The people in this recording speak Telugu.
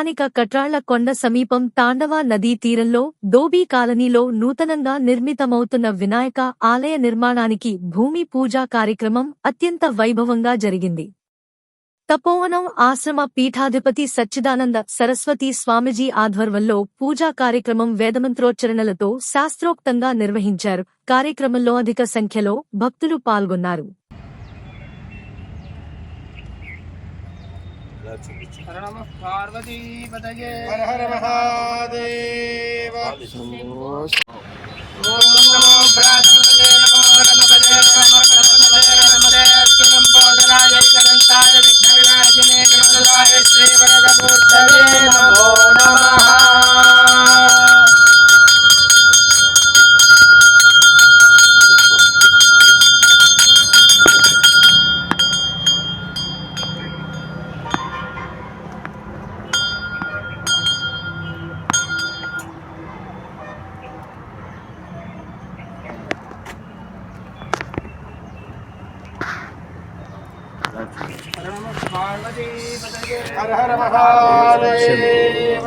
స్థానిక కట్రాళ్ల కొండ సమీపం తాండవ నదీ తీరంలో దోబీ కాలనీలో నూతనంగా నిర్మితమవుతున్న వినాయక ఆలయ నిర్మాణానికి భూమి పూజా కార్యక్రమం అత్యంత వైభవంగా జరిగింది. తపోవనం ఆశ్రమ పీఠాధిపతి సచ్చిదానంద సరస్వతి స్వామిజీ ఆధ్వర్యంలో పూజా కార్యక్రమం వేదమంత్రోచ్చరణలతో శాస్త్రోక్తంగా నిర్వహించారు. కార్యక్రమంలో అధిక సంఖ్యలో భక్తులు పాల్గొన్నారు. हर नमः पार्वती पतये हर हर महादेव ओम नमो भ्रातृपतये नमो गणपतये नमः लंबोदराय अनंताय विघ्नविनाशिने गणपतये श्री वरदमूर्तये नमो नमः। हर हर महादेव।